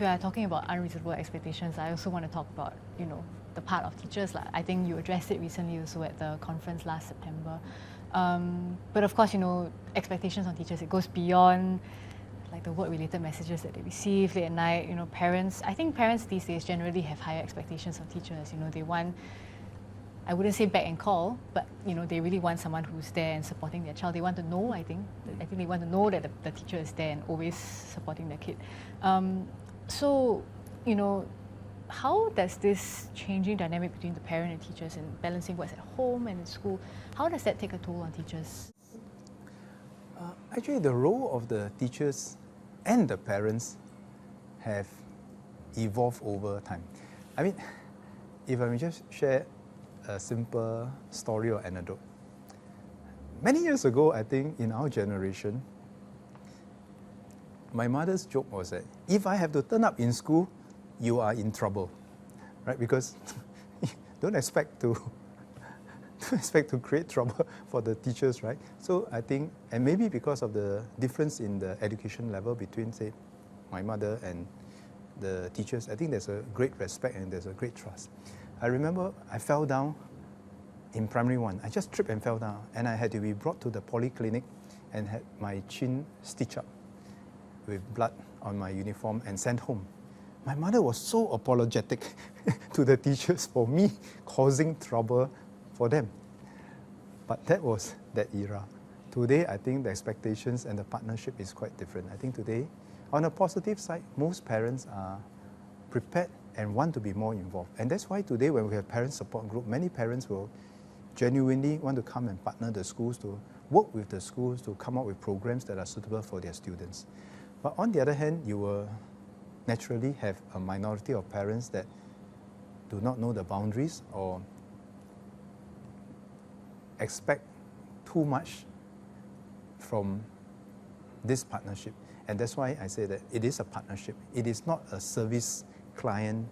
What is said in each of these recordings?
we are talking about unreasonable expectations, I also want to talk about, the part of teachers. I think you addressed it recently also at the conference last September. But of course, expectations on teachers, it goes beyond like the work-related messages that they receive late at night. Parents, I think parents these days generally have higher expectations of teachers. They want, I wouldn't say back and call, but they really want someone who's there and supporting their child. They want to know, I think they want to know that the teacher is there and always supporting their kid. So, how does this changing dynamic between the parent and teachers and balancing what's at home and in school, how does that take a toll on teachers? Actually, the role of the teachers and the parents have evolved over time. I mean, if I may just share a simple story or anecdote. Many years ago, I think in our generation, my mother's joke was that if I have to turn up in school, you are in trouble, right? Because don't expect to create trouble for the teachers, right? So I think, and maybe because of the difference in the education level between, say, my mother and the teachers, I think there's a great respect and there's a great trust. I remember I fell down in primary 1. I just tripped and fell down, and I had to be brought to the polyclinic and had my chin stitched up with blood on my uniform and sent home. My mother was so apologetic to the teachers for me causing trouble for them. But that was that era. Today, I think the expectations and the partnership is quite different. I think today, on a positive side, most parents are prepared and want to be more involved. And that's why today when we have parent support group, many parents will genuinely want to come and partner the schools, to work with the schools to come up with programs that are suitable for their students. But on the other hand, you will naturally have a minority of parents that do not know the boundaries or expect too much from this partnership. And that's why I say that it is a partnership. It is not a service client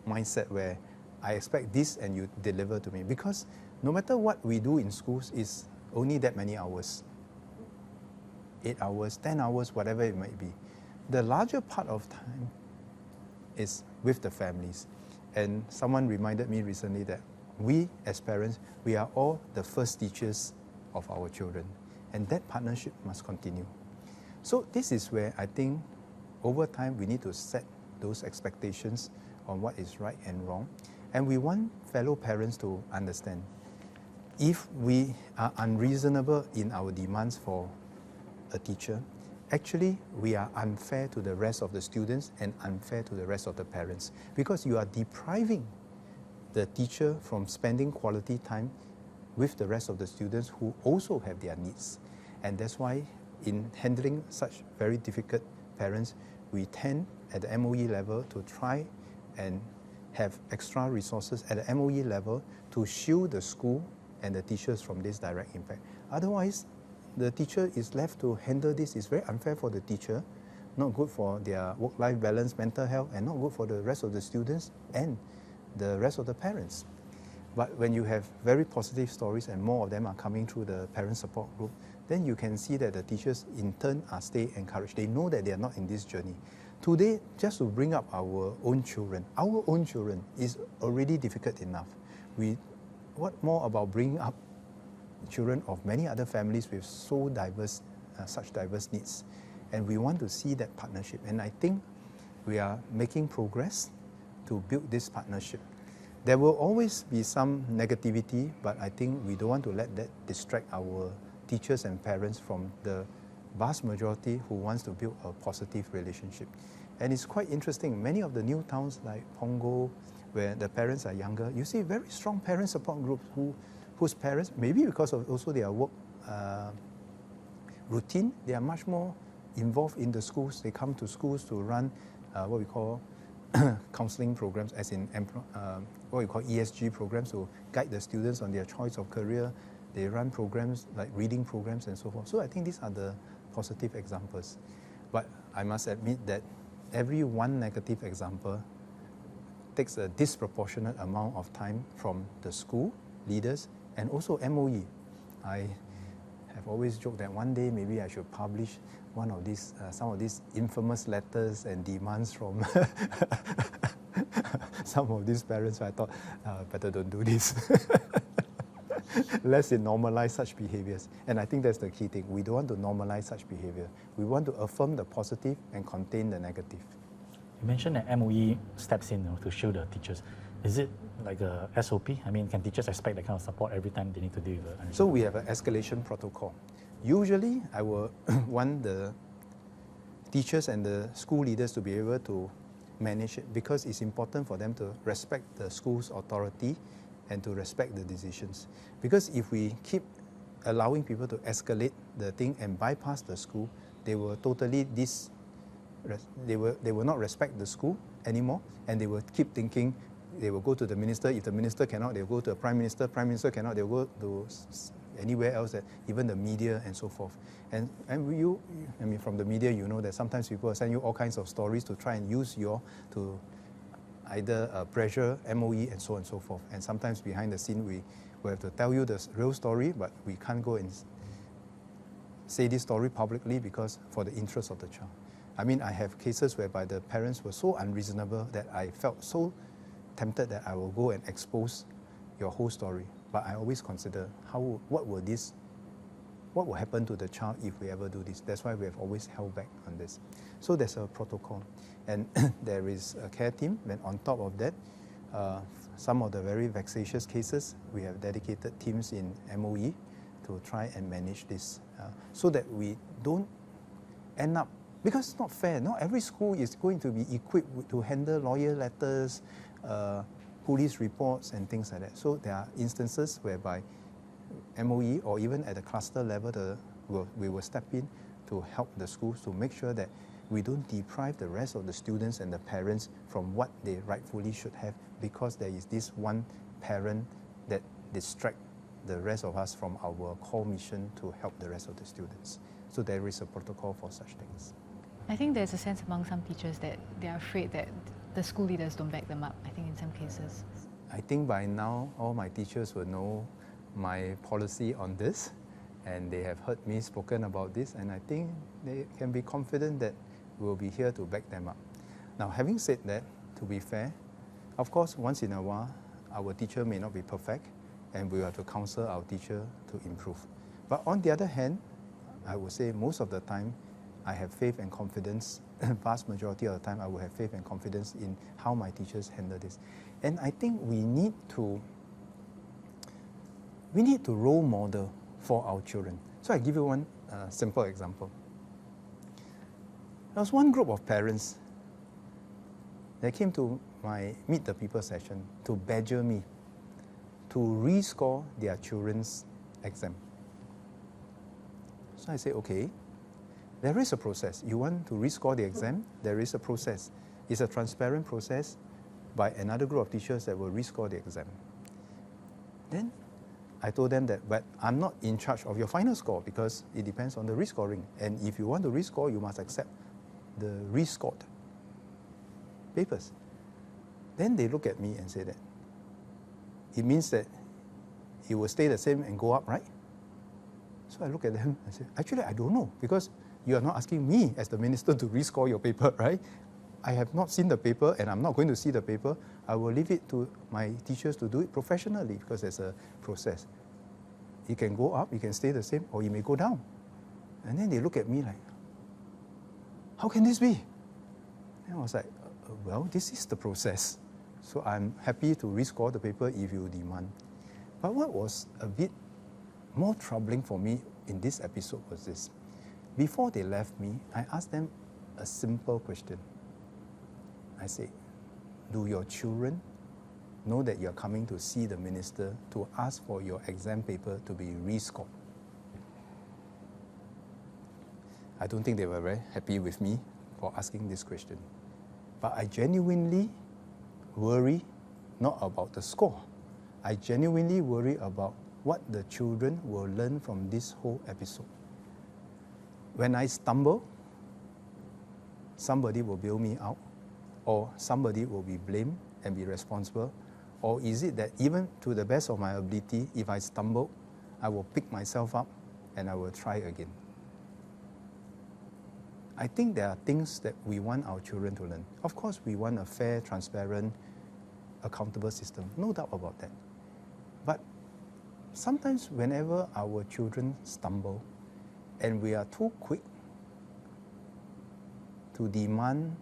mindset where I expect this and you deliver to me. Because no matter what we do in schools, is only that many hours. 8 hours, 10 hours, whatever it might be. The larger part of time is with the families. And someone reminded me recently that we as parents, we are all the first teachers of our children. And that partnership must continue. So this is where I think over time we need to set those expectations on what is right and wrong. And we want fellow parents to understand, if we are unreasonable in our demands for a teacher, actually we are unfair to the rest of the students and unfair to the rest of the parents, because you are depriving the teacher from spending quality time with the rest of the students who also have their needs. And that's why in handling such very difficult parents, we tend at the MOE level to try and have extra resources at the MOE level to shield the school and the teachers from this direct impact. Otherwise, the teacher is left to handle this. It's very unfair for the teacher, not good for their work-life balance, mental health, and not good for the rest of the students and the rest of the parents. But when you have very positive stories and more of them are coming through the parent support group, then you can see that the teachers in turn are stay encouraged. They know that they are not in this journey. Today, just to bring up our own children is already difficult enough. What more about bringing up children of many other families with so diverse, such diverse needs? And we want to see that partnership. And I think we are making progress to build this partnership. There will always be some negativity, but I think we don't want to let that distract our teachers and parents from the vast majority who wants to build a positive relationship. And it's quite interesting. Many of the new towns like Punggol, where the parents are younger, you see very strong parent support groups whose parents, maybe because of also their work routine, they are much more involved in the schools. They come to schools to run what we call counseling programs, as in what we call ESG programs, to guide the students on their choice of career. They run programs like reading programs and so forth. So I think these are the positive examples. But I must admit that every one negative example takes a disproportionate amount of time from the school leaders and also MOE. I have always joked that one day maybe I should publish one of these, some of these infamous letters and demands from some of these parents. So I thought, better don't do this. Lest it normalize such behaviors. And I think that's the key thing. We don't want to normalize such behavior. We want to affirm the positive and contain the negative. You mentioned that MOE steps in to shield the teachers. Is it like a SOP? I mean, can teachers expect that kind of support every time they need to deal with it? So we have an escalation protocol. Usually, I will want the teachers and the school leaders to be able to manage it because it's important for them to respect the school's authority and to respect the decisions. Because if we keep allowing people to escalate the thing and bypass the school, they will totally they will not respect the school anymore, and they will keep thinking they will go to the minister. If the minister cannot, they'll go to the prime minister. Prime minister cannot, they'll go to anywhere else, even the media and so forth. And I mean, from the media, you know that sometimes people will send you all kinds of stories to try and use to either pressure MOE and so on and so forth. And sometimes behind the scene, we will have to tell you the real story, but we can't go and say this story publicly because for the interest of the child. I mean, I have cases whereby the parents were so unreasonable that I felt so tempted that I will go and expose your whole story. But I always consider what will happen to the child if we ever do this. That's why we have always held back on this. So there's a protocol. And there is a care team. And on top of that, some of the very vexatious cases, we have dedicated teams in MOE to try and manage this so that we don't end up, because it's not fair. Not every school is going to be equipped to handle lawyer letters, police reports and things like that. So there are instances whereby MOE or even at the cluster level, we will step in to help the schools to make sure that we don't deprive the rest of the students and the parents from what they rightfully should have because there is this one parent that distracts the rest of us from our core mission to help the rest of the students. So there is a protocol for such things. I think there's a sense among some teachers that they are afraid that the school leaders don't back them up, I think in some cases. I think by now all my teachers will know my policy on this and they have heard me spoken about this, and I think they can be confident that we'll be here to back them up. Now, having said that, to be fair, of course, once in a while, our teacher may not be perfect and we have to counsel our teacher to improve. But on the other hand, I would say most of the time, I have faith and confidence, vast majority of the time, I will have faith and confidence in how my teachers handle this. And I think we need to role model for our children. So I give you one simple example. There was one group of parents that came to my Meet the People session to badger me to rescore their children's exam. So I say, okay, there is a process. You want to rescore the exam? There is a process. It's a transparent process by another group of teachers that will rescore the exam. Then I told them that, but I'm not in charge of your final score because it depends on the rescoring. And if you want to rescore, you must accept the rescored papers. Then they look at me and say that it means that it will stay the same and go up, right? So I look at them and say, actually, I don't know, because you are not asking me as the minister to rescore your paper, right? I have not seen the paper and I'm not going to see the paper. I will leave it to my teachers to do it professionally because there's a process. It can go up, it can stay the same, or it may go down. And then they look at me like, how can this be? And I was like, well, this is the process. So I'm happy to rescore the paper if you demand. But what was a bit more troubling for me in this episode was this. Before they left me, I asked them a simple question. I said, do your children know that you're coming to see the minister to ask for your exam paper to be rescored? I don't think they were very happy with me for asking this question. But I genuinely worry not about the score. I genuinely worry about what the children will learn from this whole episode. When I stumble, somebody will bail me out, or somebody will be blamed and be responsible, or is it that even to the best of my ability, if I stumble, I will pick myself up and I will try again. I think there are things that we want our children to learn. Of course, we want a fair, transparent, accountable system, no doubt about that. But sometimes whenever our children stumble and we are too quick to demand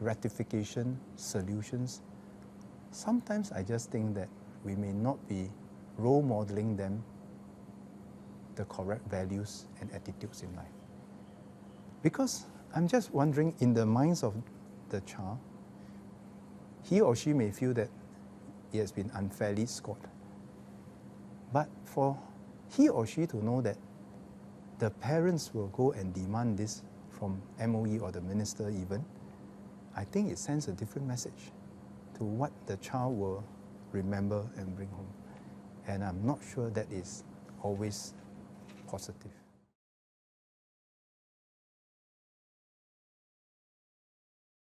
rectification, solutions, sometimes I just think that we may not be role modeling them the correct values and attitudes in life. Because I'm just wondering, in the minds of the child, he or she may feel that he has been unfairly scored. But for he or she to know that the parents will go and demand this from MOE or the minister even, I think it sends a different message to what the child will remember and bring home. And I'm not sure that is always positive.